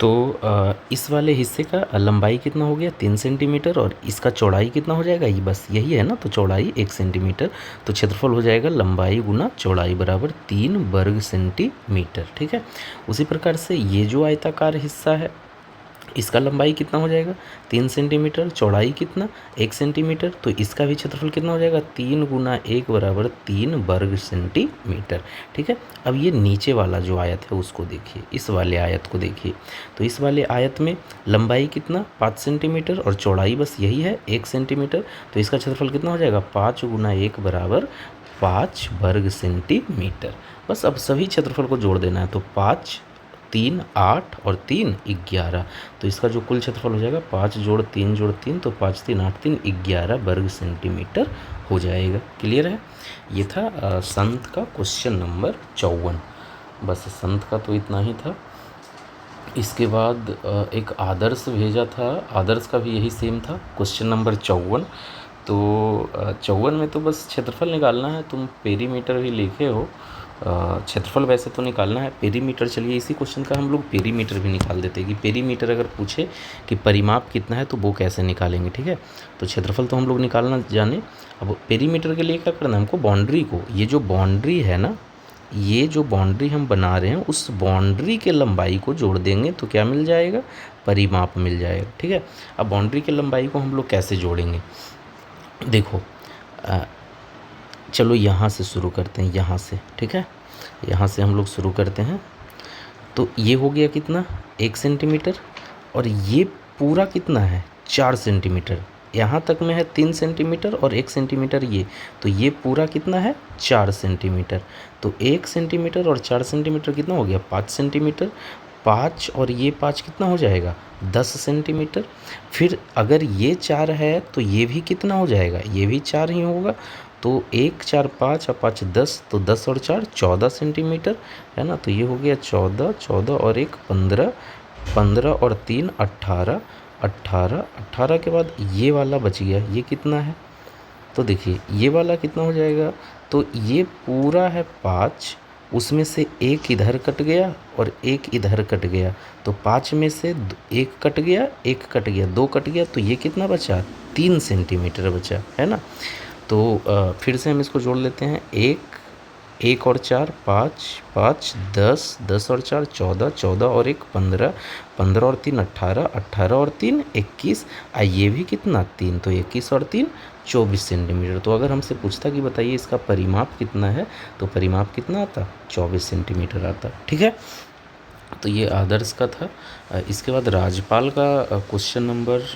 तो इस वाले हिस्से का लंबाई कितना हो गया 3 सेंटीमीटर और इसका चौड़ाई कितना हो जाएगा, ये बस यही है ना, तो चौड़ाई 1 सेंटीमीटर। तो क्षेत्रफल हो जाएगा लंबाई गुना चौड़ाई बराबर 3 वर्ग सेंटीमीटर। ठीक है। उसी प्रकार से ये जो आयताकार हिस्सा है इसका लंबाई कितना हो जाएगा 3 सेंटीमीटर, चौड़ाई कितना 1 सेंटीमीटर, तो इसका भी क्षेत्रफल कितना हो जाएगा 3 गुना 1 बराबर 3 वर्ग सेंटीमीटर। ठीक है। अब ये नीचे वाला जो आयत है उसको देखिए, इस वाले आयत को देखिए। तो इस वाले आयत में लंबाई कितना 5 सेंटीमीटर और चौड़ाई बस यही है 1 सेंटीमीटर, तो इसका क्षेत्रफल कितना हो जाएगा 5 गुना 1 बराबर 5 वर्ग सेंटीमीटर। बस अब सभी क्षेत्रफल को जोड़ देना है, तो 5 3 8 और 3 11, तो इसका जो कुल क्षेत्रफल हो जाएगा 5 जोड़ 3 तो 5 3 8 3 11 वर्ग सेंटीमीटर हो जाएगा। क्लियर है। ये था संत का क्वेश्चन नंबर 54। बस संत का तो इतना ही था। इसके बाद एक आदर्श भेजा था, आदर्श का भी यही सेम था क्वेश्चन नंबर 54। तो 54 में तो बस क्षेत्रफल निकालना है, तुम पेरीमीटर भी लिखे हो, क्षेत्रफल वैसे तो निकालना है, पेरीमीटर चलिए इसी क्वेश्चन का हम लोग पेरीमीटर भी निकाल देते हैं कि पेरीमीटर अगर पूछे कि परिमाप कितना है तो वो कैसे निकालेंगे। ठीक है। तो क्षेत्रफल तो हम लोग निकालना जाने, अब पेरीमीटर के लिए क्या करना है हमको, बाउंड्री को, ये जो बाउंड्री है ना, ये जो बाउंड्री हम बना रहे हैं उस बाउंड्री के लंबाई को जोड़ देंगे तो क्या मिल जाएगा, परिमाप मिल जाएगा। ठीक है। अब बाउंड्री के लंबाई को हम लोग कैसे जोड़ेंगे, देखो चलो यहाँ से शुरू करते हैं, यहाँ से। ठीक है। यहाँ से हम लोग शुरू करते हैं। तो ये हो गया कितना 1 सेंटीमीटर और ये पूरा कितना है 4 सेंटीमीटर, यहाँ तक में है 3 सेंटीमीटर और 1 सेंटीमीटर ये, तो ये पूरा कितना है 4 सेंटीमीटर। तो 1 सेंटीमीटर और 4 सेंटीमीटर कितना हो गया 5 सेंटीमीटर, 5 और ये 5 कितना हो जाएगा 10 सेंटीमीटर। फिर अगर ये 4 है तो ये भी कितना हो जाएगा, ये भी 4 ही होगा। तो 1 4 5 और 5 10, तो 10 और 4 14 सेंटीमीटर है ना। तो ये हो गया 14, 14 और 1 15, 15 और 3 18, 18, 18 के बाद ये वाला बच गया, ये कितना है, तो देखिए ये वाला कितना हो जाएगा, तो ये पूरा है 5, उसमें से एक इधर कट गया और एक इधर कट गया, तो 5 में से एक कट गया, एक कट गया, 2 कट गया, तो ये कितना बचा 3 सेंटीमीटर बचा, है ना। तो फिर से हम इसको जोड़ लेते हैं, 1 और 4 5, 5 10, 10 और 4 14, 14 और 1 15, 15 और 3 18, 18 और 3 21, ये भी कितना 3, तो 21 और 3 24 सेंटीमीटर। तो अगर हमसे पूछता कि बताइए इसका परिमाप कितना है, तो परिमाप कितना आता 24 सेंटीमीटर आता। ठीक है। तो ये आदर्श का था। इसके बाद राजपाल का क्वेश्चन नंबर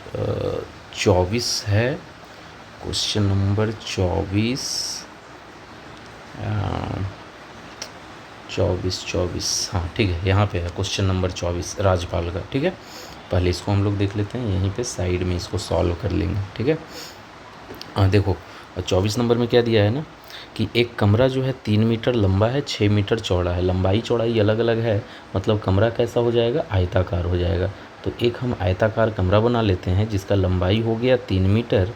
24 है, क्वेश्चन नंबर 24 हाँ ठीक है, यहाँ पे है क्वेश्चन नंबर 24 राजपाल का। ठीक है। पहले इसको हम लोग देख लेते हैं, यहीं पे साइड में इसको सॉल्व कर लेंगे। ठीक है। देखो 24 नंबर में क्या दिया है ना कि एक कमरा जो है 3 मीटर लंबा है, 6 मीटर चौड़ा है, लंबाई चौड़ाई अलग अलग है, मतलब कमरा कैसा हो जाएगा आयताकार हो जाएगा। तो एक हम आयताकार कमरा बना लेते हैं जिसका लंबाई हो गया 3 मीटर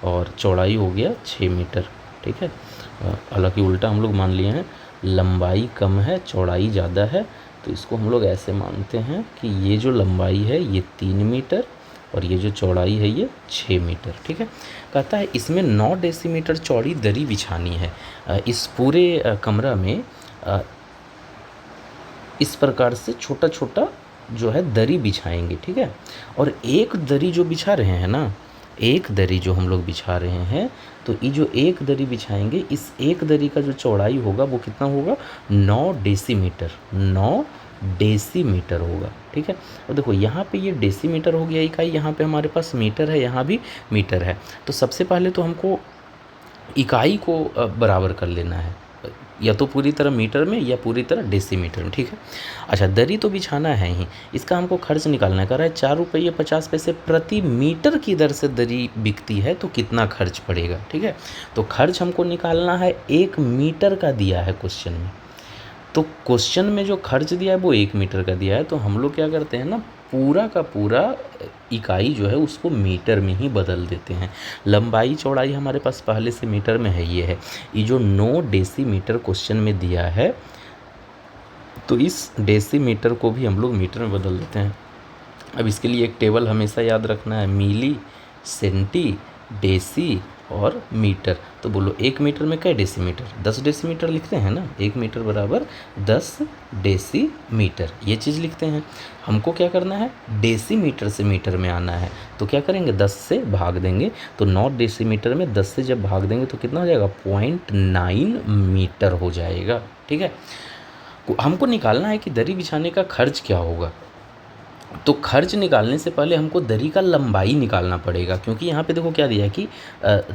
और चौड़ाई हो गया 6 मीटर। ठीक है। हालांकि उल्टा हम लोग मान लिए हैं, लंबाई कम है चौड़ाई ज़्यादा है, तो इसको हम लोग ऐसे मानते हैं कि ये जो लंबाई है ये 3 मीटर और ये जो चौड़ाई है ये 6 मीटर। ठीक है। कहता है इसमें 9 डेसीमीटर चौड़ी दरी बिछानी है। इस पूरे कमरा में इस प्रकार से छोटा छोटा जो है दरी बिछाएंगे। ठीक है। और एक दरी जो बिछा रहे हैं ना, एक दरी जो हम लोग बिछा रहे हैं, तो ये जो एक दरी बिछाएंगे, इस एक दरी का जो चौड़ाई होगा वो कितना होगा 9 डेसीमीटर, 9 डेसीमीटर होगा। ठीक है। और देखो यहाँ पे ये डेसीमीटर हो गया इकाई, यहाँ पे हमारे पास मीटर है, यहाँ भी मीटर है। तो सबसे पहले तो हमको इकाई को बराबर कर लेना है, या तो पूरी तरह मीटर में या पूरी तरह डेसीमीटर में। ठीक है। अच्छा, दरी तो बिछाना है ही, इसका हमको खर्च निकालना है। कह रहा है 4 रुपये 50 पैसे प्रति मीटर की दर से दरी बिकती है तो कितना खर्च पड़ेगा। ठीक है। तो खर्च हमको निकालना है 1 मीटर का दिया है क्वेश्चन में, तो क्वेश्चन में जो खर्च दिया है वो 1 मीटर का दिया है, तो हम लोग क्या करते हैं ना, पूरा का पूरा इकाई जो है उसको मीटर में ही बदल देते हैं। लंबाई चौड़ाई हमारे पास पहले से मीटर में है, ये है, ये जो 9 डेसीमीटर क्वेश्चन में दिया है, तो इस डेसीमीटर को भी हम लोग मीटर में बदल देते हैं। अब इसके लिए एक टेबल हमेशा याद रखना है, मिली, सेंटी, डेसी और मीटर। तो बोलो 1 मीटर में कै डेसीमीटर, 10 डेसीमीटर लिखते हैं ना, 1 मीटर बराबर 10 डेसीमीटर, ये चीज़ लिखते हैं। हमको क्या करना है, डेसीमीटर से मीटर में आना है, तो क्या करेंगे 10 से भाग देंगे, तो 9 डेसीमीटर में 10 से जब भाग देंगे तो कितना हो जाएगा, 0.9 मीटर हो जाएगा। ठीक है, हमको निकालना है कि दरी बिछाने का खर्च क्या होगा। तो खर्च निकालने से पहले हमको दरी का लंबाई निकालना पड़ेगा, क्योंकि यहाँ पे देखो क्या दिया है कि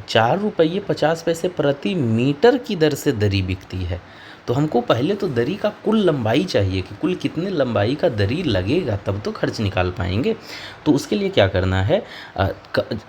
4 रुपये 50 पैसे प्रति मीटर की दर से दरी बिकती है। तो हमको पहले तो दरी का कुल लंबाई चाहिए कि कुल कितने लंबाई का दरी लगेगा, तब तो खर्च निकाल पाएंगे। तो उसके लिए क्या करना है,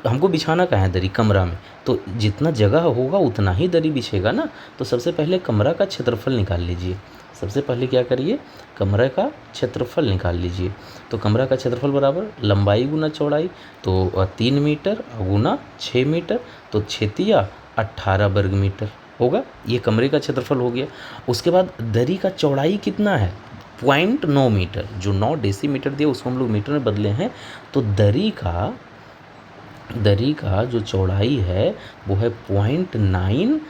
हमको बिछाना कहाँ है, दरी कमरा में, तो जितना जगह होगा उतना ही दरी बिछेगा ना। तो सबसे पहले कमरा का क्षेत्रफल निकाल लीजिए। सबसे पहले क्या करिए, कमरे का क्षेत्रफल निकाल लीजिए। तो कमरा का क्षेत्रफल बराबर लंबाई गुना चौड़ाई, तो 3 मीटर गुना 6 मीटर, तो 6 18 वर्ग मीटर होगा। ये कमरे का क्षेत्रफल हो गया। उसके बाद दरी का चौड़ाई कितना है, 0.9 मीटर, जो 9 डेसीमीटर दिया उसको हम लोग मीटर में बदले हैं। तो दरी का जो चौड़ाई है वो है 0.9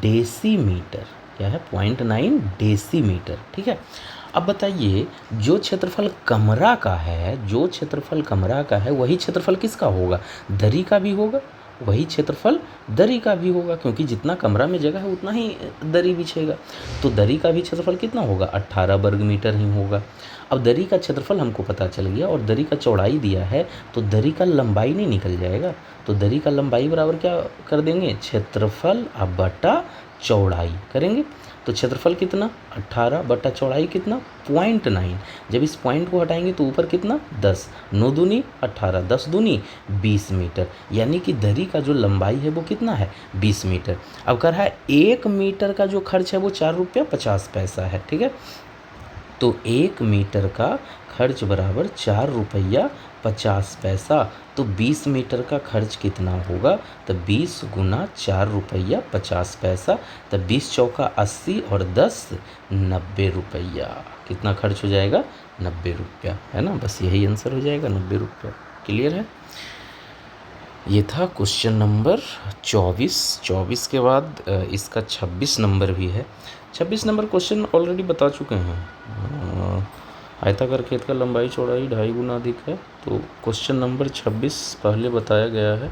डेसीमीटर। क्या है, 0.9 डेसीमीटर। ठीक है, अब बताइए जो क्षेत्रफल कमरा का है, वही क्षेत्रफल किसका होगा, दरी का भी होगा, वही क्षेत्रफल दरी का भी होगा, क्योंकि जितना कमरा में जगह है उतना ही दरी बिछेगा। तो दरी का भी क्षेत्रफल कितना होगा, 18 वर्ग मीटर ही होगा। अब दरी का क्षेत्रफल हमको पता चल गया और दरी का चौड़ाई दिया है, तो दरी का लंबाई नहीं निकल जाएगा। तो दरी का लंबाई बराबर क्या कर देंगे, क्षेत्रफल अब बटा चौड़ाई करेंगे। तो क्षेत्रफल कितना, 18 बटा चौड़ाई कितना, 0.9। जब इस पॉइंट को हटाएंगे तो ऊपर कितना, 10, 9 दूनी 18, 10 दूनी 20 मीटर, यानी कि दरी का जो लंबाई है वो कितना है, 20 मीटर। अब कर रहा है 1 मीटर का जो खर्च है वो 4 रुपया 50 पैसा है। ठीक है, तो 1 मीटर का खर्च बराबर 4 रुपया 50 पैसा। तो 20 मीटर का खर्च कितना होगा, तो 20 गुना 4 रुपया 50 पैसा, तो 20 चौका 80 और 10 90 रुपया। कितना खर्च हो जाएगा, 90 रुपया, है ना। बस यही आंसर हो जाएगा, 90 रुपया। क्लियर है। ये था क्वेश्चन नंबर 24 के बाद इसका 26 नंबर भी है। 26 नंबर क्वेश्चन ऑलरेडी बता चुके हैं। आयताकार खेत का लंबाई चौड़ाई 2.5 गुना अधिक है, तो क्वेश्चन नंबर 26 पहले बताया गया है।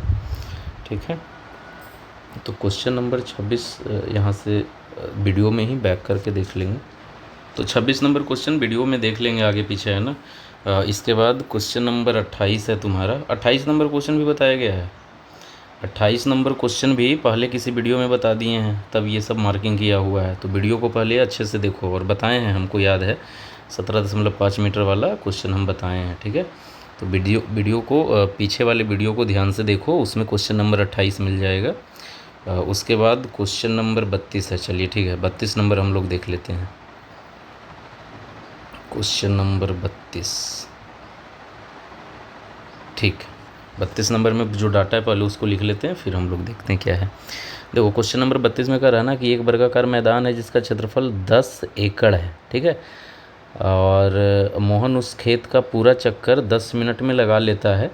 ठीक है, तो क्वेश्चन नंबर 26 यहाँ से वीडियो में ही बैक करके देख लेंगे। तो 26 नंबर क्वेश्चन वीडियो में देख लेंगे, आगे पीछे, है ना। इसके बाद क्वेश्चन नंबर 28 है तुम्हारा। 28 नंबर क्वेश्चन भी बताया गया है। 28 नंबर क्वेश्चन भी पहले किसी वीडियो में बता दिए हैं, तब ये सब मार्किंग किया हुआ है। तो वीडियो को पहले अच्छे से देखो, और बताए हैं, हमको याद है 17.5 मीटर वाला क्वेश्चन हम बताए हैं। ठीक है, तो वीडियो को पीछे वाले वीडियो को ध्यान से देखो, उसमें क्वेश्चन नंबर 28 मिल जाएगा। उसके बाद क्वेश्चन नंबर 32 है। चलिए ठीक है, 32 नंबर हम लोग देख लेते हैं। क्वेश्चन नंबर 32, ठीक है, 32 नंबर में जो डाटा है पहले उसको लिख लेते हैं, फिर हम लोग देखते हैं क्या है। देखो क्वेश्चन नंबर 32 में कह रहा है ना कि एक वर्गाकार मैदान है जिसका क्षेत्रफल 10 एकड़ है। ठीक है, और मोहन उस खेत का पूरा चक्कर 10 मिनट में लगा लेता है।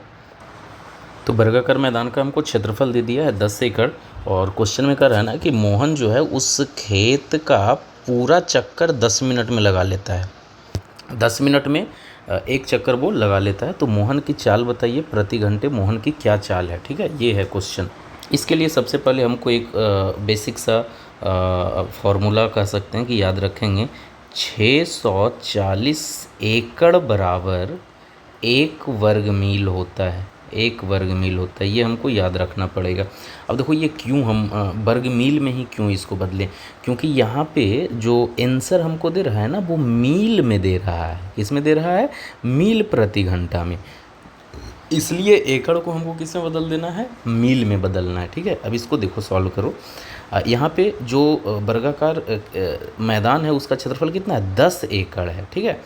तो वर्गाकार मैदान का हमको क्षेत्रफल दे दिया है 10 एकड़, और क्वेश्चन में कह रहा है ना कि मोहन जो है उस खेत का पूरा चक्कर 10 मिनट में लगा लेता है। 10 मिनट में एक चक्कर वो लगा लेता है। तो मोहन की चाल बताइए, प्रति घंटे मोहन की क्या चाल है। ठीक है, ये है क्वेश्चन। इसके लिए सबसे पहले हमको एक बेसिक सा फॉर्मूला कह सकते हैं कि याद रखेंगे, 640 एकड़ बराबर 1 वर्ग मील होता है। 1 वर्ग मील होता है, ये हमको याद रखना पड़ेगा। अब देखो ये क्यों हम वर्ग मील में ही क्यों इसको बदलें, क्योंकि यहाँ पे जो आंसर हमको दे रहा है ना वो मील में दे रहा है। किस में दे रहा है, मील प्रति घंटा में, इसलिए एकड़ को हमको किस में बदल देना है, मील में बदलना है। ठीक है, अब इसको देखो सॉल्व करो। यहाँ पे जो वर्गाकार मैदान है उसका क्षेत्रफल कितना है, 10 एकड़ है। ठीक है,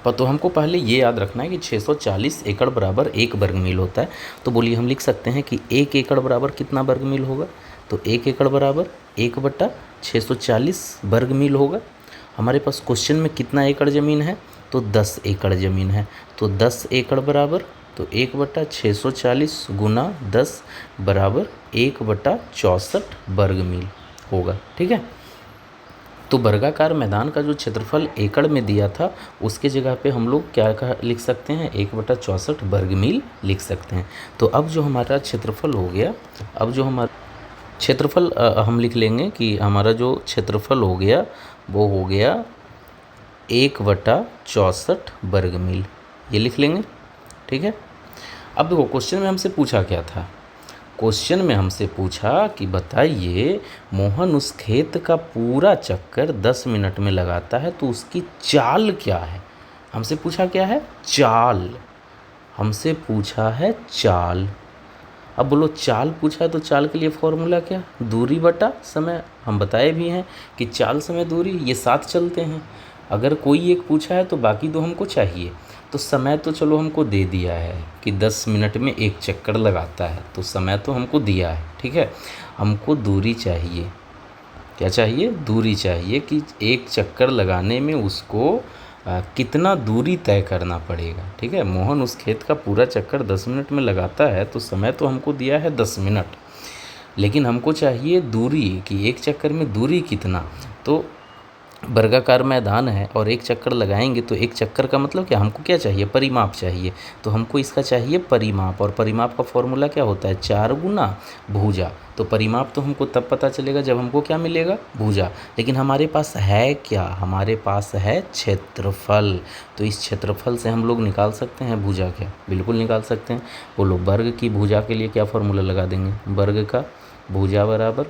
तो हमको पहले ये याद रखना है कि 640 एकड़ बराबर 1 वर्ग मील होता है। तो बोलिए हम लिख सकते हैं कि 1 एकड़ बराबर कितना वर्ग मील होगा, तो 1 एकड़ बराबर 1/640 वर्ग मील होगा। हमारे पास क्वेश्चन में कितना एकड़ ज़मीन है, तो 10 एकड़ ज़मीन है, तो 10 एकड़ बराबर, तो 1/640 गुना 10 बराबर 1/64 वर्ग मील होगा। ठीक है, तो वर्गाकार मैदान का जो क्षेत्रफल एकड़ में दिया था उसके जगह पे हम लोग क्या लिख सकते हैं, 1/64 वर्ग मील लिख सकते हैं। तो अब जो हमारा क्षेत्रफल हो गया, अब जो हमारा क्षेत्रफल हम लिख लेंगे कि हमारा जो क्षेत्रफल हो गया वो हो गया 1/64 वर्ग मील, ये लिख लेंगे। ठीक है, अब देखो क्वेश्चन में हमसे पूछा क्या था, क्वेश्चन में हमसे पूछा कि बताइए मोहन उस खेत का पूरा चक्कर 10 मिनट में लगाता है तो उसकी चाल क्या है। हमसे पूछा क्या है, चाल, हमसे पूछा है चाल। अब बोलो चाल पूछा है तो चाल के लिए फॉर्मूला क्या, दूरी बटा समय। हम बताए भी हैं कि चाल समय दूरी ये साथ चलते हैं। अगर कोई एक पूछा है तो बाकी दो हमको चाहिए। तो समय तो चलो हमको दे दिया है कि 10 मिनट में एक चक्कर लगाता है, तो समय तो हमको दिया है। ठीक है, हमको दूरी चाहिए, क्या चाहिए, दूरी चाहिए कि एक चक्कर लगाने में उसको कितना दूरी तय करना पड़ेगा। ठीक है, मोहन उस खेत का पूरा चक्कर 10 मिनट में लगाता है तो समय तो हमको दिया है 10 मिनट, लेकिन हमको चाहिए दूरी कि एक चक्कर में दूरी कितना। तो वर्गाकार मैदान है और एक चक्कर लगाएंगे तो एक चक्कर का मतलब क्या, हमको क्या चाहिए, परिमाप चाहिए। तो हमको इसका चाहिए परिमाप, और परिमाप का फॉर्मूला क्या होता है, 4 गुना भुजा। तो परिमाप तो हमको तब पता चलेगा जब हमको क्या मिलेगा, भुजा। लेकिन हमारे पास है क्या, हमारे पास है क्षेत्रफल। तो इस क्षेत्रफल से हम लोग निकाल सकते हैं भुजा क्या, बिल्कुल निकाल सकते हैं। बोलो वर्ग की भुजा के लिए क्या फॉर्मूला लगा देंगे, वर्ग का भुजा बराबर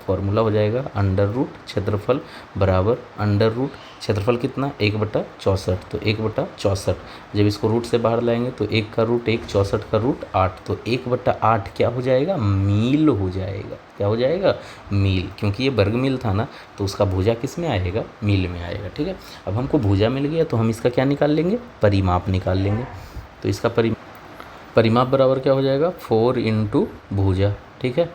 फॉर्मूला हो जाएगा अंडर रूट क्षेत्रफल बराबर अंडर रूट क्षेत्रफल कितना, 1/64। तो 1/64 जब इसको रूट से बाहर लाएंगे तो 1 का रूट 1, 64 का रूट 8, तो 1/8 क्या हो जाएगा, मील हो जाएगा। क्या हो जाएगा, मील, क्योंकि ये वर्ग मील था ना तो उसका भुजा किस में आएगा, मील में आएगा। ठीक है, अब हमको भुजा मिल गया तो हम इसका क्या निकाल लेंगे, परिमाप निकाल लेंगे। तो इसका परिमाप बराबर क्या हो जाएगा, 4 इंटू भुजा। ठीक है,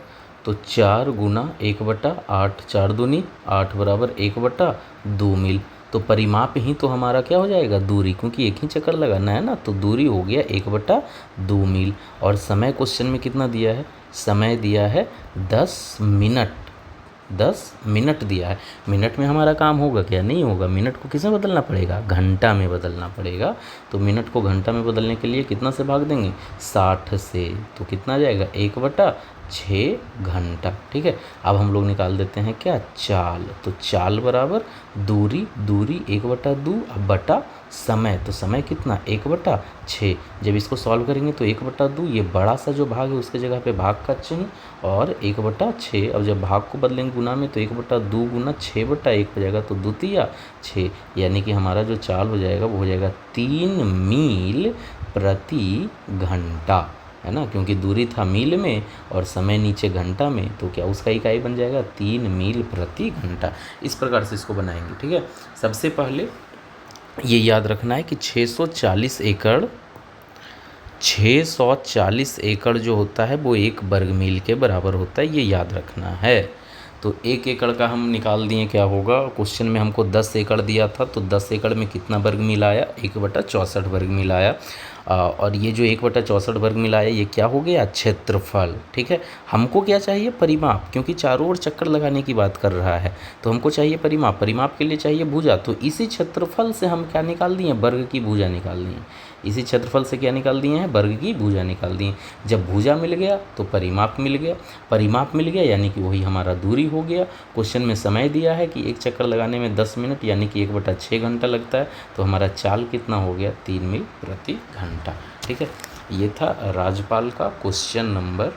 तो 4 गुना 1/8, 4 दूनी 8 बराबर 1/2 मील। तो परिमाप ही तो हमारा क्या हो जाएगा, दूरी, क्योंकि एक ही चक्कर लगाना है ना, तो दूरी हो गया 1/2 मील। और समय क्वेश्चन में कितना दिया है, समय दिया है 10 मिनट, 10 मिनट दिया है। मिनट में हमारा काम होगा क्या, नहीं होगा। मिनट को किस में बदलना पड़ेगा, घंटा में बदलना पड़ेगा। तो मिनट को घंटा में बदलने के लिए कितना से भाग देंगे, 60 से। तो कितना आ जाएगा, 1/6 घंटा। ठीक है, अब हम लोग निकाल देते हैं क्या, चाल। तो चाल बराबर दूरी, दूरी 1/2 बटा समय, तो समय कितना, 1/6। जब इसको सॉल्व करेंगे तो 1/2, ये बड़ा सा जो भाग है उसके जगह पे भाग का चिन्ह और 1/6। अब जब भाग को बदलेंगे गुना में तो 1/2 गुना 6/1 हो जाएगा, तो द्वितीय 6, यानी कि हमारा जो चाल हो जाएगा वो हो जाएगा 3 मील प्रति घंटा, है ना, क्योंकि दूरी था मील में और समय नीचे घंटा में, तो क्या उसका इकाई बन जाएगा 3 मील प्रति घंटा। इस प्रकार से इसको बनाएंगे। ठीक है, सबसे पहले ये याद रखना है कि 640 एकड़, 640 एकड़ जो होता है वो 1 वर्ग मील के बराबर होता है, ये याद रखना है। तो 1 एकड़ का हम निकाल दिए, क्या होगा, क्वेश्चन में हमको 10 एकड़ दिया था तो 10 एकड़ में कितना वर्ग मील आया, 1/64 वर्ग मील आया। और ये जो 1/64 वर्ग मील आया ये क्या हो गया, क्षेत्रफल। ठीक है, हमको क्या चाहिए, परिमाप, क्योंकि चारों ओर चक्कर लगाने की बात कर रहा है तो हमको चाहिए परिमाप। परिमाप के लिए चाहिए भुजा, तो इसी क्षेत्रफल से हम क्या निकाल दिए, वर्ग की भुजा निकाल दिए। इसी क्षेत्रफल से क्या निकाल दिए हैं, वर्ग की भुजा निकाल दिए। जब भुजा मिल गया तो परिमाप मिल गया, परिमाप मिल गया यानी कि वही हमारा दूरी हो गया। क्वेश्चन में समय दिया है कि एक चक्कर लगाने में 10 मिनट यानी कि 1/6 घंटा लगता है, तो हमारा चाल कितना हो गया, 3 मील प्रति घंटा। ठीक है, ये था राजपाल का क्वेश्चन नंबर,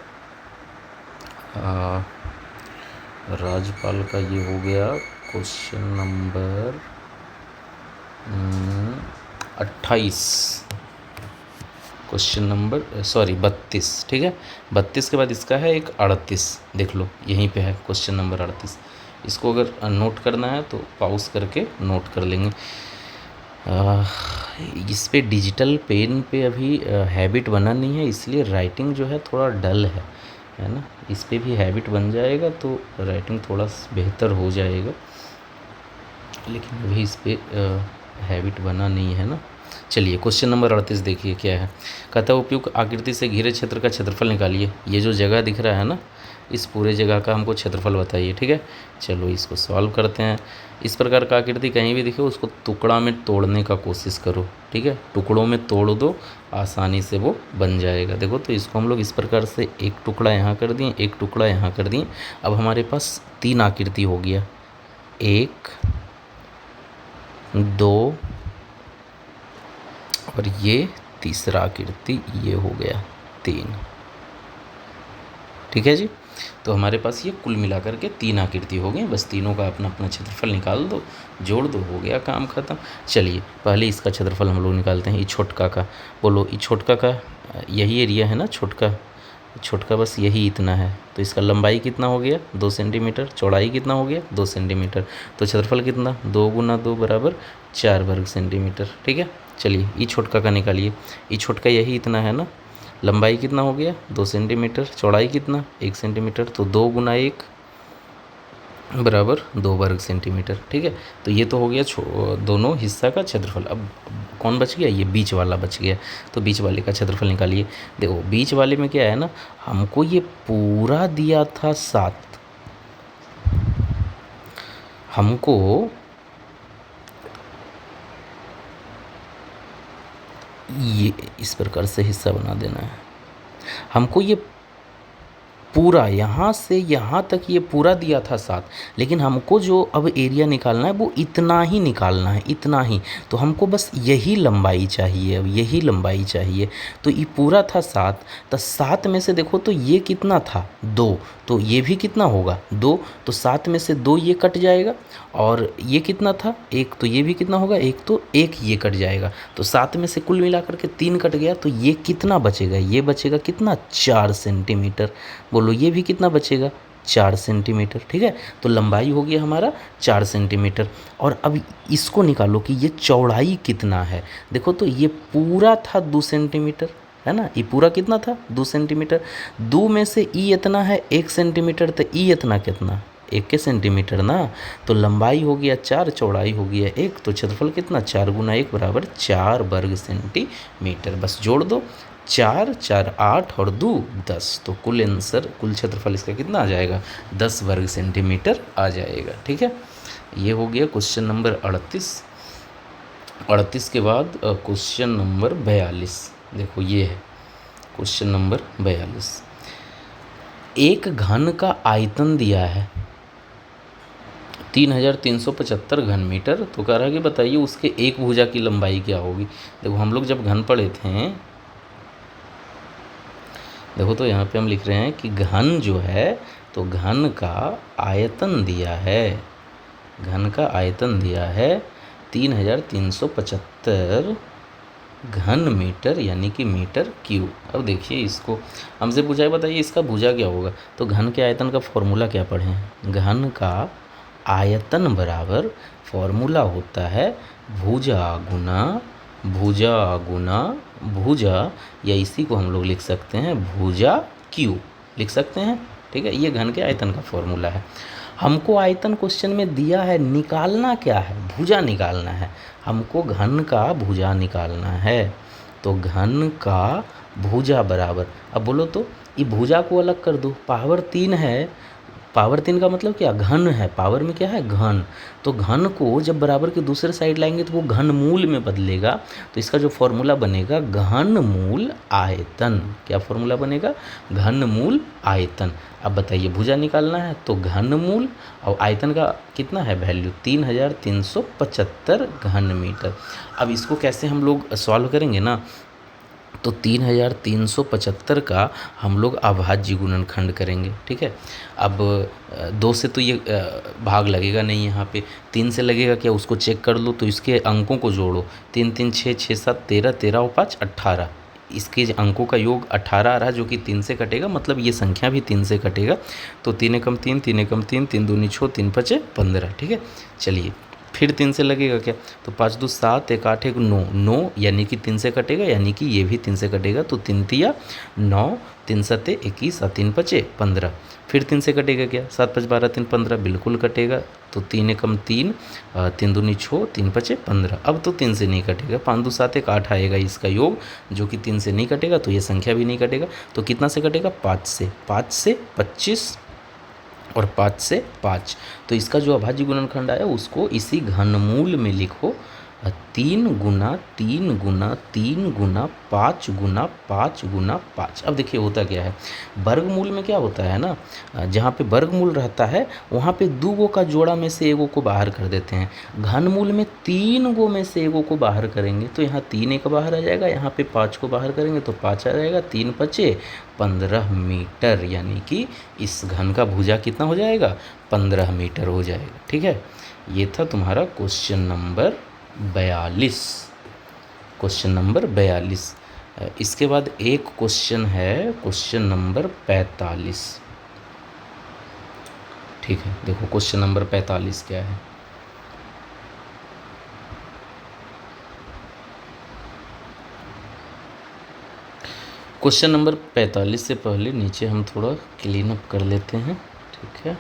राजपाल का ये हो गया क्वेश्चन नंबर 28, क्वेश्चन नंबर 32। ठीक है, 32 के बाद इसका है एक 38, देख लो यहीं पे है क्वेश्चन नंबर 38। इसको अगर नोट करना है तो पॉज करके नोट कर लेंगे। इस पे डिजिटल पेन पे अभी हैबिट बना नहीं है, इसलिए राइटिंग जो है थोड़ा डल है ना। इस पे भी हैबिट बन जाएगा तो राइटिंग थोड़ा बेहतर हो जाएगा, लेकिन अभी इस पे हैबिट बना नहीं है ना। चलिए क्वेश्चन नंबर 38 देखिए क्या है। कहता है उपयुक्त आकृति से घिरे क्षेत्र का क्षेत्रफल निकालिए। ये जो जगह दिख रहा है ना, इस पूरे जगह का हमको क्षेत्रफल बताइए। ठीक है, चलो इसको सॉल्व करते हैं। इस प्रकार का आकृति कहीं भी दिखे उसको टुकड़ा में तोड़ने का कोशिश करो। ठीक है, टुकड़ों में तोड़ दो, आसानी से वो बन जाएगा। देखो तो इसको हम लोग इस प्रकार से एक टुकड़ा यहाँ कर दिए, एक टुकड़ा यहाँ कर दिए। अब हमारे पास 3 आकृति हो गया, 1 2 और ये तीसरा आकृति ये हो गया 3। ठीक है जी, तो हमारे पास ये कुल मिलाकर के 3 आकृति हो गई। बस तीनों का अपना अपना क्षेत्रफल निकाल दो, जोड़ दो, हो गया काम खत्म। चलिए पहले इसका क्षेत्रफल हम लोग निकालते हैं। ये छोटका का बोलो, ये छोटका का यही एरिया है ना, छोटका बस यही इतना है। तो इसका लंबाई कितना हो गया 2 सेंटीमीटर, चौड़ाई कितना हो गया 2 सेंटीमीटर। तो क्षेत्रफल कितना 2 × 2 बराबर 4 वर्ग सेंटीमीटर। ठीक है, चलिए ये छोटका का निकालिए। ये छोटका यही इतना है ना, लंबाई कितना हो गया 2 सेंटीमीटर, चौड़ाई कितना 1 सेंटीमीटर। तो 2 × 1 बराबर 2 वर्ग सेंटीमीटर। ठीक है, तो ये तो हो गया दोनों हिस्सा का क्षेत्रफल। अब कौन बच गया, ये बीच वाला बच गया। तो बीच वाले का क्षेत्रफल निकालिए। देखो बीच वाले में क्या है ना, हमको ये पूरा दिया था 7, हमको ये इस प्रकार से हिस्सा बना देना है। हमको ये पूरा यहाँ से यहाँ तक ये पूरा दिया था 7, लेकिन हमको जो अब एरिया निकालना है वो इतना ही निकालना है, इतना ही। तो हमको बस यही लंबाई चाहिए, अब यही लंबाई चाहिए। तो ये पूरा था 7, तो 7 में से देखो तो ये कितना था 2, तो ये भी कितना होगा 2। तो 7 में से 2 ये कट जाएगा, और ये कितना था 1, तो ये भी कितना होगा 1, तो 1 ये कट जाएगा। तो 7 में से कुल मिलाकर के 3 कट गया, तो ये कितना बचेगा, ये बचेगा कितना 4 सेंटीमीटर। बोलो ये भी कितना बचेगा 4 सेंटीमीटर। ठीक है, तो लंबाई हो गया हमारा 4 सेंटीमीटर। और अब इसको निकालो कि ये चौड़ाई कितना है। देखो तो ये पूरा था 2 सेंटीमीटर, है ना, ये पूरा कितना था 2 सेंटीमीटर। 2 में से ई इतना है 1 सेंटीमीटर, तो ई इतना कितना 1 सेंटीमीटर ना। तो लंबाई हो गया 4, चौड़ाई हो गया 1, तो क्षेत्रफल कितना 4 × 1 बराबर 4 वर्ग सेंटीमीटर। बस जोड़ दो, 4 4 8 और 2 10, तो कुल आंसर, कुल क्षेत्रफल इसका कितना आ जाएगा 10 वर्ग सेंटीमीटर आ जाएगा। ठीक है, ये हो गया क्वेश्चन नंबर 38। 38 के बाद क्वेश्चन नंबर 42। देखो ये है क्वेश्चन नंबर 42। एक घन का आयतन दिया है 3375 घन मीटर। तो कह रहा है कि बताइए उसके एक भुजा की लंबाई क्या होगी। देखो हम लोग जब घन पढ़े थे, देखो तो यहाँ पे हम लिख रहे हैं कि घन जो है, तो घन का आयतन दिया है, घन का आयतन दिया है 3375 घन मीटर, यानी कि मीटर क्यूब। अब देखिए इसको हमसे पूछा है बताइए इसका भुजा क्या होगा। तो घन के आयतन का फॉर्मूला क्या पढ़े हैं, घन का आयतन बराबर फॉर्मूला होता है भुजा गुना भुजा गुना भुजा, या इसी को हम लोग लिख सकते हैं भुजा क्यूब, लिख सकते हैं। ठीक है, ये घन के आयतन का फॉर्मूला है। हमको आयतन क्वेश्चन में दिया है, निकालना क्या है, भुजा निकालना है। हमको घन का भुजा निकालना है। तो घन का भुजा बराबर, अब बोलो तो ये भुजा को अलग कर दो, पावर 3 है, पावर 3 का मतलब क्या, घन है, पावर में क्या है घन। तो घन को जब बराबर के दूसरे साइड लाएंगे तो वो घन मूल में बदलेगा। तो इसका जो फॉर्मूला बनेगा घन मूल आयतन। क्या फॉर्मूला बनेगा, घन मूल आयतन। अब बताइए भुजा निकालना है, तो घन मूल और आयतन का कितना है वैल्यू 3375 घन मीटर। अब इसको कैसे हम लोग सॉल्व करेंगे ना, तो 3375 का हम लोग अभाज्य गुणनखंड करेंगे। ठीक है, अब 2 से तो ये भाग लगेगा नहीं, यहाँ पे 3 से लगेगा क्या, उसको चेक कर लो। तो इसके अंकों को जोड़ो, 3 3 6 6 7 13, 13 और 5 18, इसके अंकों का योग 18 आ रहा, जो कि 3 से कटेगा, मतलब ये संख्या भी 3 से कटेगा। तो 3 एकम 3, 3 एकम 3, 3 दूनी 6, 3 5 15। ठीक है, चलिए फिर 3 से लगेगा क्या, तो 5 2 7, 1 8 1 9, 9 यानी कि 3 से कटेगा, यानी कि ये भी 3 से कटेगा, तो 3 तिया 9, 3 सते 21 और 3 पचे 15। फिर 3 से कटेगा क्या, 7 5 12 3 15, बिल्कुल कटेगा, तो 3 एकम 3, 3 दूनी 6, 3 पचे 15। अब तो 3 से नहीं कटेगा, 5 2 7 1 8 आएगा इसका योग, जो कि 3 से नहीं कटेगा, तो ये संख्या भी नहीं कटेगा। तो कितना से कटेगा, 5 से 25 और 5 से 5। तो इसका जो अभाज्य गुणनखंड आया उसको इसी घनमूल में लिखो, 3 गुना 3 गुना 3 गुना 5 गुना 5 गुना 5। अब देखिए होता क्या है, वर्गमूल में क्या होता है ना, जहाँ पे वर्गमूल रहता है वहाँ पे 2 गो का जोड़ा में से एगो को बाहर कर देते हैं, घनमूल में 3 गो में से एगो को बाहर करेंगे, तो यहाँ 3 एक बाहर आ जाएगा, यहाँ पे 5 को बाहर करेंगे तो 5 आ जाएगा, 3 पचे 15 मीटर, यानी कि इस घन का भुजा कितना हो जाएगा, 15 मीटर हो जाएगा। ठीक है, ये था तुम्हारा क्वेश्चन नंबर 42। Question number 42। इसके बाद एक क्वेश्चन है, क्वेश्चन नंबर 45। ठीक है, देखो क्वेश्चन नंबर 45 क्या है। क्वेश्चन नंबर 45 से पहले नीचे हम थोड़ा क्लीन अप कर लेते हैं। ठीक है,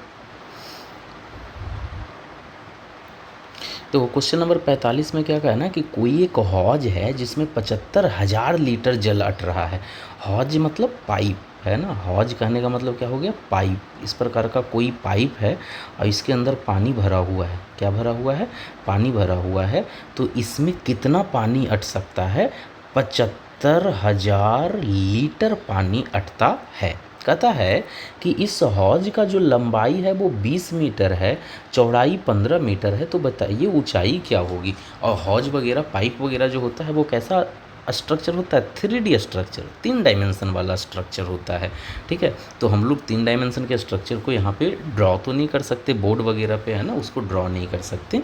तो क्वेश्चन नंबर 45 में क्या कहा है ना कि कोई एक हौज है जिसमें 75,000 लीटर जल अट रहा है। हौज मतलब पाइप है ना, हौज कहने का मतलब क्या हो गया, पाइप। इस प्रकार का कोई पाइप है और इसके अंदर पानी भरा हुआ है। क्या भरा हुआ है, पानी भरा हुआ है। तो इसमें कितना पानी अट सकता है, 75,000 लीटर पानी अटता है। कहता है कि इस हौज का जो लंबाई है वो 20 मीटर है, चौड़ाई 15 मीटर है, तो बताइए ऊंचाई क्या होगी। और हौज वगैरह पाइप वगैरह जो होता है वो कैसा स्ट्रक्चर होता है, 3D स्ट्रक्चर, 3 डायमेंशन वाला स्ट्रक्चर होता है। ठीक है, तो हम लोग 3 डायमेंशन के स्ट्रक्चर को यहाँ पे ड्रॉ तो नहीं कर सकते, बोर्ड वगैरह पे है ना, उसको ड्रॉ नहीं कर सकते।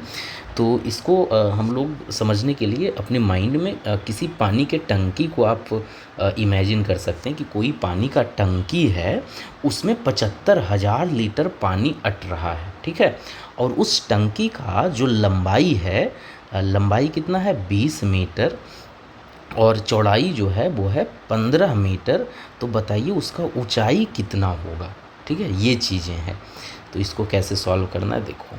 तो इसको हम लोग समझने के लिए अपने माइंड में किसी पानी के टंकी को आप इमेजिन कर सकते हैं कि कोई पानी का टंकी है, उसमें 75,000 लीटर पानी अट रहा है। ठीक है, और उस टंकी का जो लंबाई है, लंबाई कितना है, 20 मीटर, और चौड़ाई जो है वो है 15 मीटर। तो बताइए उसका ऊंचाई कितना होगा। ठीक है, ये चीज़ें हैं। तो इसको कैसे सॉल्व करना है, देखो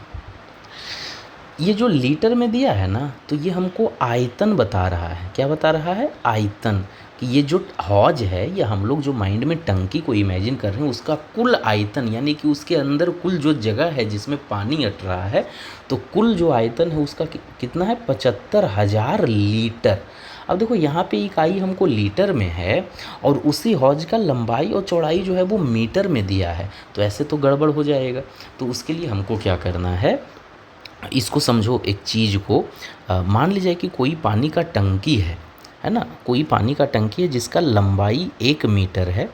ये जो लीटर में दिया है ना, तो ये हमको आयतन बता रहा है। क्या बता रहा है, आयतन, कि ये जो हौज है, या हम लोग जो माइंड में टंकी को इमेजिन कर रहे हैं, उसका कुल आयतन, यानी कि उसके अंदर कुल जो जगह है जिसमें पानी अट रहा है, तो कुल जो आयतन है उसका कितना है, 75,000 लीटर। अब देखो यहाँ पे इकाई हमको लीटर में है, और उसी हौज का लंबाई और चौड़ाई जो है वो मीटर में दिया है, तो ऐसे तो गड़बड़ हो जाएगा। तो उसके लिए हमको क्या करना है, इसको समझो एक चीज़ को, मान लीजिए कि कोई पानी का टंकी है ना, कोई पानी का टंकी है जिसका लंबाई 1 मीटर है,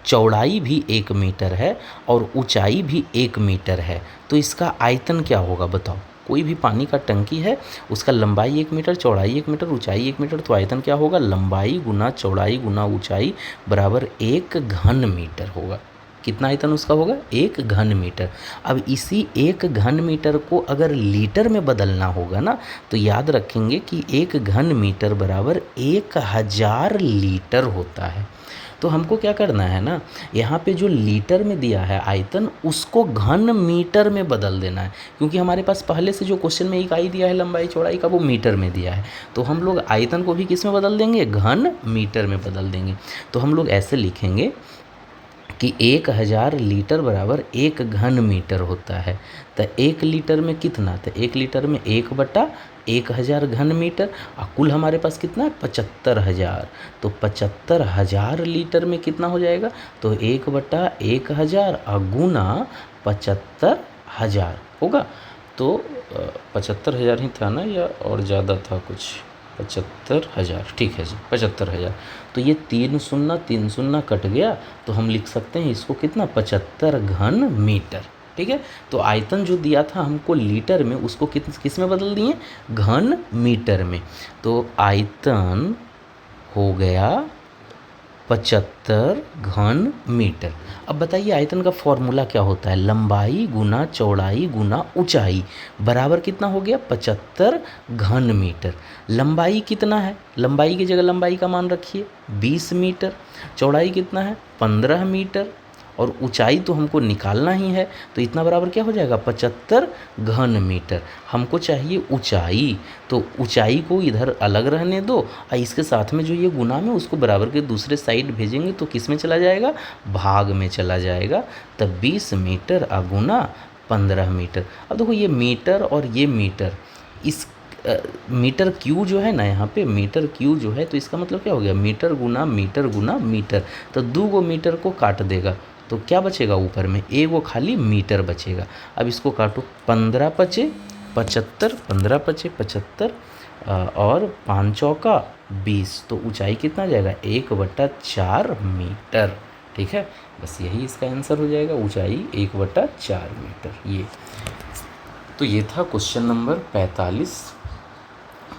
चौड़ाई भी 1 मीटर है, और ऊंचाई भी 1 मीटर है। तो इसका आयतन क्या होगा बताओ। कोई भी पानी का टंकी है, उसका लंबाई 1 मीटर, चौड़ाई 1 मीटर, ऊंचाई 1 मीटर, तो आयतन क्या होगा, लंबाई गुना चौड़ाई गुना ऊंचाई बराबर 1 घन मीटर होगा। कितना आयतन उसका होगा, 1 घन मीटर। अब इसी 1 घन मीटर को अगर लीटर में बदलना होगा ना, तो याद रखेंगे कि 1 घन मीटर बराबर 1000 लीटर होता है। तो हमको क्या करना है ना, यहाँ पे जो लीटर में दिया है आयतन, उसको घन मीटर में बदल देना है, क्योंकि हमारे पास पहले से जो क्वेश्चन में इकाई दिया है लंबाई चौड़ाई का, वो मीटर में दिया है। तो हम लोग आयतन को भी किस में बदल देंगे, घन मीटर में बदल देंगे। तो हम लोग ऐसे लिखेंगे कि 1000 लीटर बराबर 1 घन मीटर होता है। तो 1 लीटर में कितना, तो 1 लीटर में 1/1000 घन मीटर, और कुल हमारे पास कितना है, 75,000। तो 75,000 लीटर में कितना हो जाएगा, तो 1/1000 और गुना 75,000 होगा। तो 75,000 ही था ना, या और ज़्यादा था कुछ, 75,000, ठीक है जी 75,000। तो ये 3 शून्य कट गया, तो हम लिख सकते हैं इसको कितना, 75 घन मीटर। ठीक है, तो आयतन जो दिया था हमको लीटर में, उसको किस में बदल दिए, घन मीटर में। तो आयतन हो गया 75 घन मीटर। अब बताइए आयतन का फॉर्मूला क्या होता है, लंबाई गुना चौड़ाई गुना ऊंचाई बराबर कितना हो गया 75 घन मीटर। लंबाई कितना है, लंबाई की जगह लंबाई का मान रखिए 20 मीटर, चौड़ाई कितना है 15 मीटर, और ऊंचाई तो हमको निकालना ही है, तो इतना बराबर क्या हो जाएगा 75 घन मीटर। हमको चाहिए ऊंचाई, तो ऊंचाई को इधर अलग रहने दो और इसके साथ में जो ये गुना में उसको बराबर के दूसरे साइड भेजेंगे तो किस में चला जाएगा, भाग में चला जाएगा। तब 20 मीटर गुना 15 मीटर। अब देखो ये मीटर और ये मीटर, इस मीटर क्यू जो है ना, यहाँ पे मीटर क्यू जो है, तो इसका मतलब क्या हो गया मीटर गुना मीटर। तो 2 गो मीटर को काट देगा तो क्या बचेगा ऊपर में, एक वो खाली मीटर बचेगा। अब इसको काटो, 15 पचे 75, 15 पचे 75 और 5 चौका 20, तो ऊंचाई कितना जाएगा 1/4 मीटर। ठीक है, बस यही इसका आंसर हो जाएगा, ऊंचाई 1/4 मीटर। ये तो ये था क्वेश्चन नंबर 45।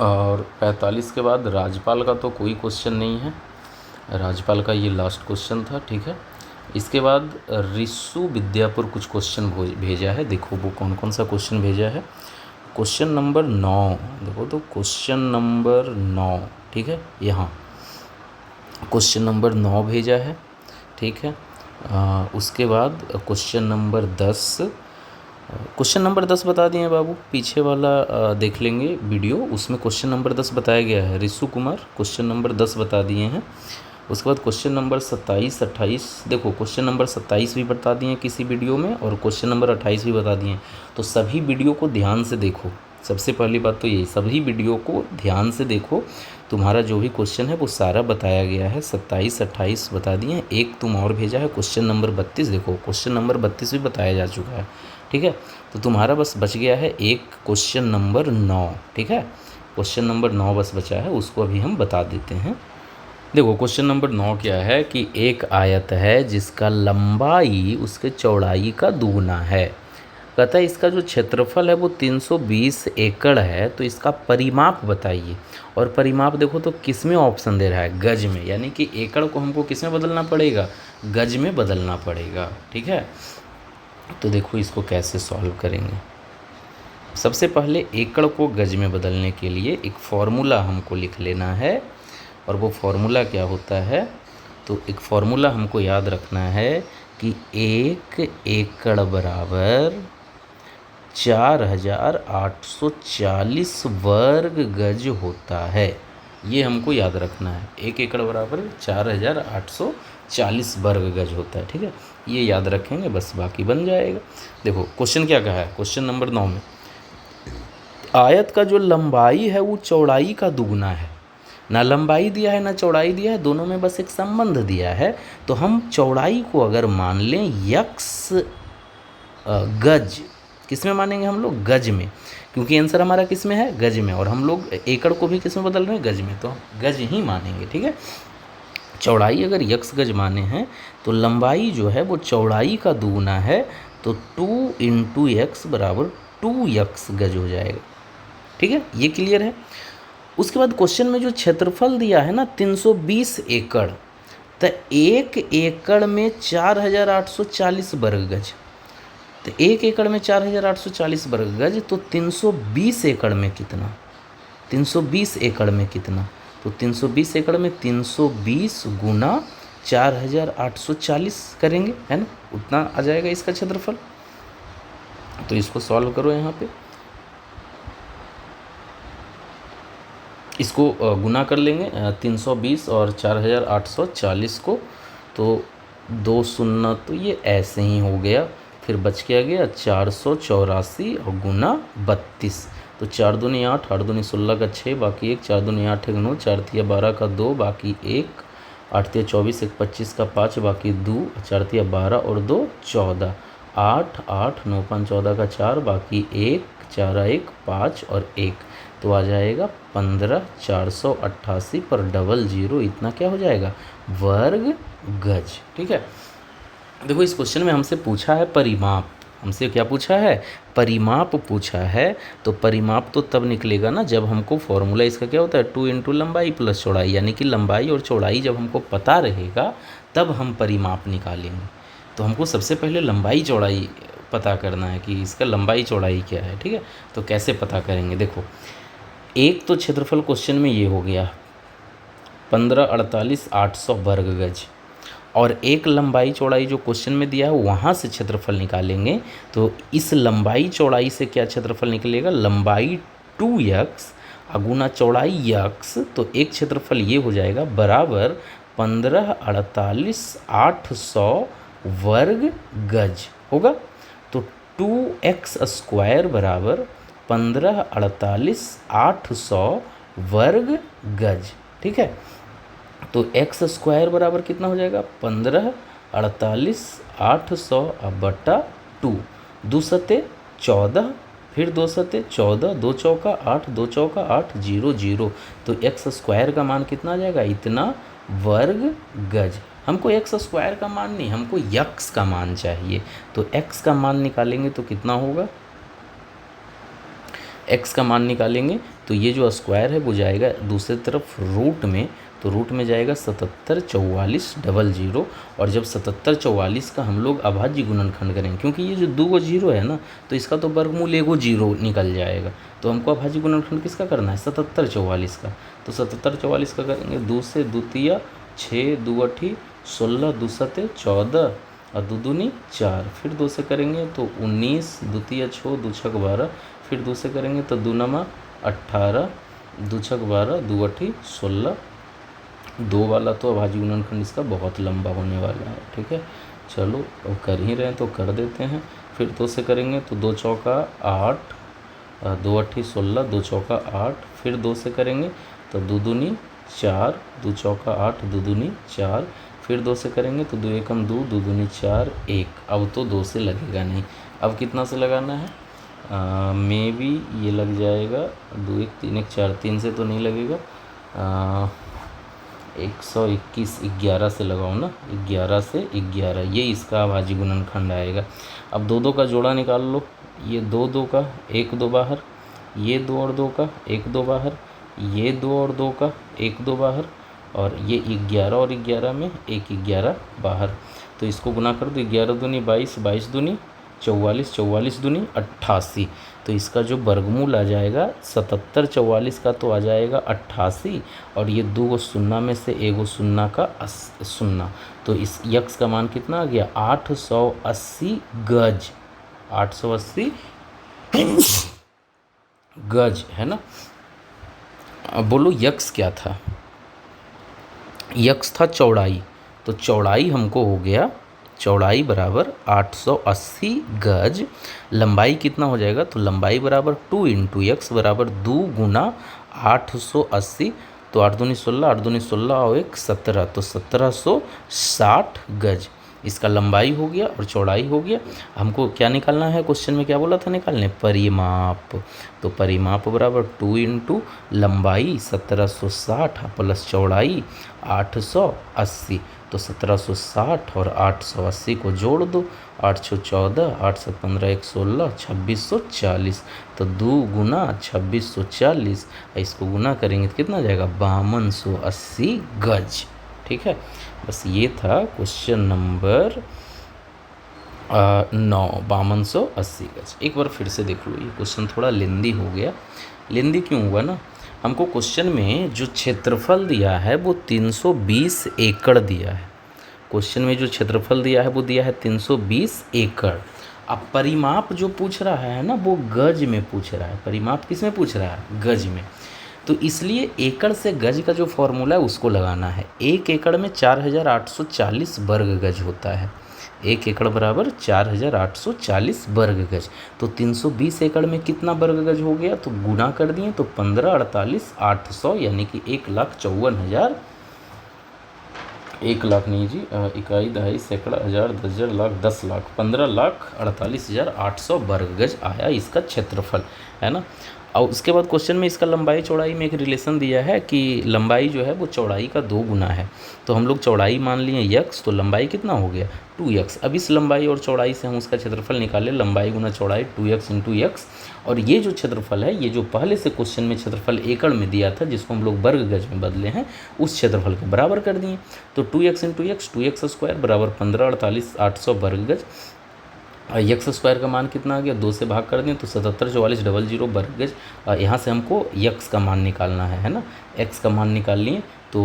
और 45 के बाद राजपाल का तो कोई क्वेश्चन नहीं है, राजपाल का ये लास्ट क्वेश्चन था। ठीक है, इसके बाद रिसु विद्यापुर कुछ क्वेश्चन भेजा है, देखो वो कौन कौन सा क्वेश्चन भेजा है। क्वेश्चन नंबर 9 देखो, तो क्वेश्चन नंबर 9, ठीक है, यहाँ क्वेश्चन नंबर 9 भेजा है। ठीक है, उसके बाद क्वेश्चन नंबर 10, क्वेश्चन नंबर 10 बता दिए बाबू, पीछे वाला देख लेंगे वीडियो, उसमें क्वेश्चन नंबर 10 बताया गया है। रिसु कुमार क्वेश्चन नंबर 10 बता दिए हैं। उसके बाद क्वेश्चन नंबर 27, 28, देखो क्वेश्चन नंबर 27 भी बता दिए किसी वीडियो में और क्वेश्चन नंबर 28 भी बता दिए। तो सभी वीडियो को ध्यान से देखो, सबसे पहली बात तो यही, सभी वीडियो को ध्यान से देखो, तुम्हारा जो भी क्वेश्चन है वो सारा बताया गया है। 27, 28 बता दिए, एक तुम और भेजा है क्वेश्चन नंबर 32, देखो क्वेश्चन नंबर 32 भी बताया जा चुका है। ठीक है, तो तुम्हारा बस बच गया है एक क्वेश्चन नंबर 9। ठीक है, क्वेश्चन नंबर 9 बस बचा है, उसको अभी हम बता देते हैं। देखो क्वेश्चन नंबर 9 क्या है कि एक आयत है जिसका लंबाई उसके चौड़ाई का दुगुना है। कहता है इसका जो क्षेत्रफल है वो 320 एकड़ है, तो इसका परिमाप बताइए। और परिमाप देखो तो किस में ऑप्शन दे रहा है, गज में, यानी कि एकड़ को हमको किस में बदलना पड़ेगा, गज में बदलना पड़ेगा। ठीक है, तो देखो इसको कैसे सॉल्व करेंगे। सबसे पहले एकड़ को गज में बदलने के लिए एक फॉर्मूला हमको लिख लेना है, और वो फॉर्मूला क्या होता है, तो एक फॉर्मूला हमको याद रखना है कि 1 एकड़ बराबर 4840 वर्ग गज होता है। ये हमको याद रखना है, 1 एकड़ बराबर 4840 वर्ग गज होता है। ठीक है, ये याद रखेंगे, बस बाकी बन जाएगा। देखो क्वेश्चन क्या कहा है, क्वेश्चन नंबर 9 में आयत का जो लंबाई है वो चौड़ाई का दुगना है। ना लंबाई दिया है ना चौड़ाई दिया है, दोनों में बस एक संबंध दिया है। तो हम चौड़ाई को अगर मान लें यक्स गज, किस में मानेंगे हम लोग, गज में, क्योंकि आंसर हमारा किस में है, गज में, और हम लोग एकड़ को भी किस में बदल रहे हैं, गज में, तो हम गज ही मानेंगे। ठीक है, चौड़ाई अगर यक्स गज माने हैं तो लंबाई जो है वो चौड़ाई का दुगुना है, तो 2 × x बराबर 2x गज हो जाएगा। ठीक है, ये क्लियर है। उसके बाद क्वेश्चन में जो क्षेत्रफल दिया है ना 320 एकड़, तो 1 एकड़ में 4840 वर्ग गज, तो 1 एकड़ में 4840 वर्ग गज, तो 320 एकड़ में कितना, 320 एकड़ में कितना, तो 320 एकड़ में 320 गुना 4840 करेंगे, है ना, उतना आ जाएगा इसका क्षेत्रफल। तो इसको सॉल्व करो, यहाँ पे इसको गुना कर लेंगे 320 और 4840 को, तो 2 शून्य, तो ये ऐसे ही हो गया। फिर बच क्या गया 484 और गुना 32, तो 4 दूनी 8, 8 दूनी 16 का 6, बाकी 1, 4 दूनी 8 1 9, 4 तिया 12 का 2, बाकी 1, 8 तिया 24, 1 25 का 5, बाकी 2, 4 तिया 12 और 2 14, 8 8 9 5 14 का 4, बाकी 1, 4 1 5 और 1, तो आ जाएगा 15488 पर 00 इतना क्या हो जाएगा, वर्ग गज। ठीक है, देखो इस क्वेश्चन में हमसे पूछा है परिमाप, हमसे क्या पूछा है, परिमाप पूछा है। तो परिमाप तो तब निकलेगा ना जब हमको फॉर्मूला इसका क्या होता है 2 इंटू लंबाई प्लस चौड़ाई, यानी कि लंबाई और चौड़ाई जब हमको पता रहेगा तब हम परिमाप निकालेंगे। तो हमको सबसे पहले लंबाई चौड़ाई पता करना है कि इसका लंबाई चौड़ाई क्या है। ठीक है, तो कैसे पता करेंगे, देखो एक तो क्षेत्रफल क्वेश्चन में ये हो गया 154800 वर्ग गज, और एक लंबाई चौड़ाई जो क्वेश्चन में दिया है वहाँ से क्षेत्रफल निकालेंगे। तो इस लंबाई चौड़ाई से क्या क्षेत्रफल निकलेगा, लंबाई 2x गुना चौड़ाई x, तो एक क्षेत्रफल ये हो जाएगा बराबर 154800 वर्ग गज होगा। तो 2x² बराबर 154800 वर्ग गज। ठीक है, तो x² बराबर कितना हो जाएगा 154800 बटा 2, 2 सते 14, फिर 2 सते 14, 2 चौका 8, 2 चौका 8, 0 0। तो x² का मान कितना आ जाएगा, इतना वर्ग गज। हमको x² का मान नहीं, हमको x का मान चाहिए। तो x का मान निकालेंगे तो कितना होगा, x का मान निकालेंगे तो ये जो स्क्वायर है वो जाएगा दूसरी तरफ रूट में, तो रूट में जाएगा 774400। और जब 7744 का हम लोग अभाज्य गुणनखंड करेंगे, क्योंकि ये जो 2 जीरो है ना, तो इसका तो वर्गमूल एगो जीरो निकल जाएगा। तो हमको अभाज्य गुणनखंड किसका करना है, 7744 का। तो 7744 का करेंगे 2 से द्वितीय 6, 2 अठी 16, 2 सते 14 और 2 दूनी 4, फिर 2 से करेंगे तो 19, द्वितीय 6, 2 छक 12, फिर 2 से करेंगे तो 2 नमा 18, 2 छक 12, 2 अठी 16। 2 वाला तो अभाज्य गुणनखंड इसका बहुत लंबा होने वाला है। ठीक है, चलो अब कर ही रहे हैं तो कर देते हैं। फिर 2 से करेंगे तो 2 चौका 8, 2 अठी 16, 2 चौका 8, फिर 2 से करेंगे तो 2 दूनी 4, 2 चौका 8, 2 दूनी 4, फिर 2 से करेंगे तो 2 एकम 2, 2 दूनी 4, 1। अब तो 2 से लगेगा नहीं, अब कितना से लगाना है, मे बी ये लग जाएगा 2 1 3 1 4, 3 से तो नहीं लगेगा, 121 11 से लगाओ ना, 11 से 11, ये इसका अभाज्य गुणनखंड आएगा। अब 2 2 का जोड़ा निकाल लो, ये 2 2 का 1 2 बाहर, ये 2 और 2 का 1 2 बाहर, ये 2 और 2 का 1 2 बाहर, और ये 11 और 11 में 1 11 बाहर। तो इसको गुना कर दो, 11 दूनी 22, 22 दूनी 44, 44 दूनी 88। तो इसका जो वर्गमूल आ जाएगा 7744 का तो आ जाएगा 88, और ये 2 शून्ना में से एगो शून्ना का शून्ना, तो इस यक्स का मान कितना आ गया 880 गज, 880 गज है ना। अब बोलो यक्स क्या था, यक्स था चौड़ाई। तो चौड़ाई हमको हो गया, चौड़ाई बराबर 880 गज, लंबाई कितना हो जाएगा, तो लंबाई बराबर 2 इंटू एक्स बराबर 2 गुना 880। तो 8 दूनी 16, 8 दूनी 16 और 1 17, तो 1760 गज इसका लंबाई हो गया और चौड़ाई हो गया। हमको क्या निकालना है, क्वेश्चन में क्या बोला था निकालने, परिमाप। तो परिमाप बराबर 2 इंटू लंबाई 1760 प्लस चौड़ाई 880, तो 1760 और 880 को जोड़ दो, 8 6 14, 8 7 15 1 16, 2640। तो 2 गुना 2640, इसको गुना करेंगे तो कितना जाएगा 5280 गज। ठीक है, बस ये था क्वेश्चन नंबर 9, 5280 गज। एक बार फिर से देख लो, ये क्वेश्चन थोड़ा लेंदी हो गया। लेंदी क्यों हुआ ना, हमको क्वेश्चन में जो क्षेत्रफल दिया है वो 320 एकड़ दिया है। क्वेश्चन में जो क्षेत्रफल दिया है वो दिया है 320 एकड़। अब परिमाप जो पूछ रहा है ना वो गज में पूछ रहा है। परिमाप किस में पूछ रहा है, गज में। तो इसलिए एकड़ से गज का जो फॉर्मूला है उसको लगाना है। 1 एकड़ में 4840 वर्ग गज होता है। 1 एकड़ बराबर 4840 वर्ग गज। तो 320 एकड़ में कितना वर्ग गज हो गया, तो गुना कर दिए तो 15 48 800, यानी कि 1,54,000, 1 लाख नहीं जी, इकाई दहाई सैकड़ा हज़ार 10,000 लाख 10 लाख 15,48,800 वर्ग गज आया इसका क्षेत्रफल, है ना। और उसके बाद क्वेश्चन में इसका लंबाई चौड़ाई में एक रिलेशन दिया है कि लंबाई जो है वो चौड़ाई का 2 गुना है। तो हम लोग चौड़ाई मान लिए यक्स, तो लंबाई कितना हो गया 2x। अब इस लंबाई और चौड़ाई से हम उसका क्षेत्रफल निकालें, लंबाई गुना चौड़ाई 2x इंटू यक्स। और ये जो क्षेत्रफल है, ये जो पहले से क्वेश्चन में क्षेत्रफल एकड़ में दिया था जिसको हम लोग वर्ग गज में बदले हैं, उस क्षेत्रफल के बराबर कर दिए। तो 2x into x 2x square बराबर 15 48 800 वर्ग गज। यक्स स्क्वायर का मान कितना आ गया, 2 से भाग कर दें तो 77 44 00 वर्ग गज। यहाँ से हमको यक्स का मान निकालना है ना। एक्स का मान निकाल लिए तो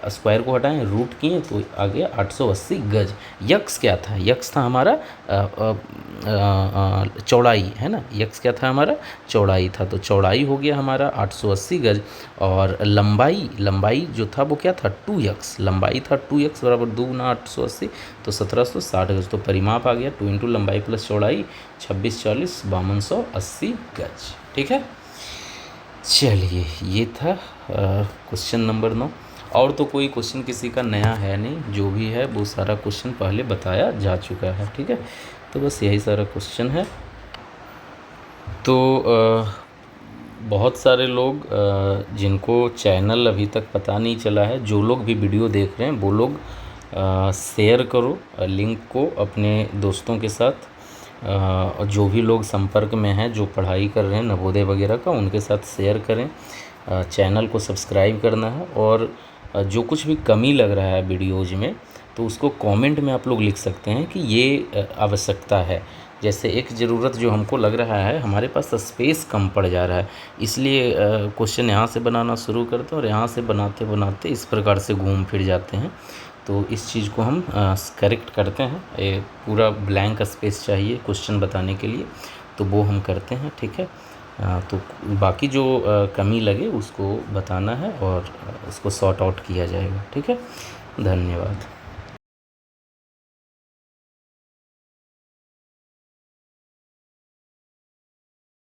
स्क्वायर को हटाएं, रूट किए तो आ गया 880 गज। यक्स क्या था, यक्स था हमारा चौड़ाई, है ना। यक्स क्या था हमारा, चौड़ाई था। तो चौड़ाई हो गया हमारा 880 गज। और लंबाई जो था वो क्या था 2x, लंबाई था 2x बराबर 2 गुना 880 तो 1760 गज। तो परिमाप आ गया 2 इंटू लंबाई प्लस चौड़ाई 26 40 5280 गज। ठीक है, चलिए ये था क्वेश्चन नंबर 9। और तो कोई क्वेश्चन किसी का नया है नहीं, जो भी है वो सारा क्वेश्चन पहले बताया जा चुका है। ठीक है, तो बस यही सारा क्वेश्चन है। तो बहुत सारे लोग जिनको चैनल अभी तक पता नहीं चला है, जो लोग भी वीडियो देख रहे हैं वो लोग शेयर करो लिंक को अपने दोस्तों के साथ। और जो भी लोग संपर्क में हैं, जो पढ़ाई कर रहे हैं नवोदय वगैरह का, उनके साथ शेयर करें। चैनल को सब्सक्राइब करना है। और जो कुछ भी कमी लग रहा है वीडियोज़ में, तो उसको कमेंट में आप लोग लिख सकते हैं कि ये आवश्यकता है। जैसे एक ज़रूरत जो हमको लग रहा है, हमारे पास स्पेस कम पड़ जा रहा है, इसलिए क्वेश्चन यहाँ से बनाना शुरू करते हैं और यहाँ से बनाते बनाते इस प्रकार से घूम फिर जाते हैं। तो इस चीज़ को हम करेक्ट करते हैं। ये पूरा ब्लैंक स्पेस चाहिए क्वेश्चन बताने के लिए, तो वो हम करते हैं। ठीक है, तो बाकी जो कमी लगे उसको बताना है और उसको सॉर्ट आउट किया जाएगा। ठीक है, धन्यवाद।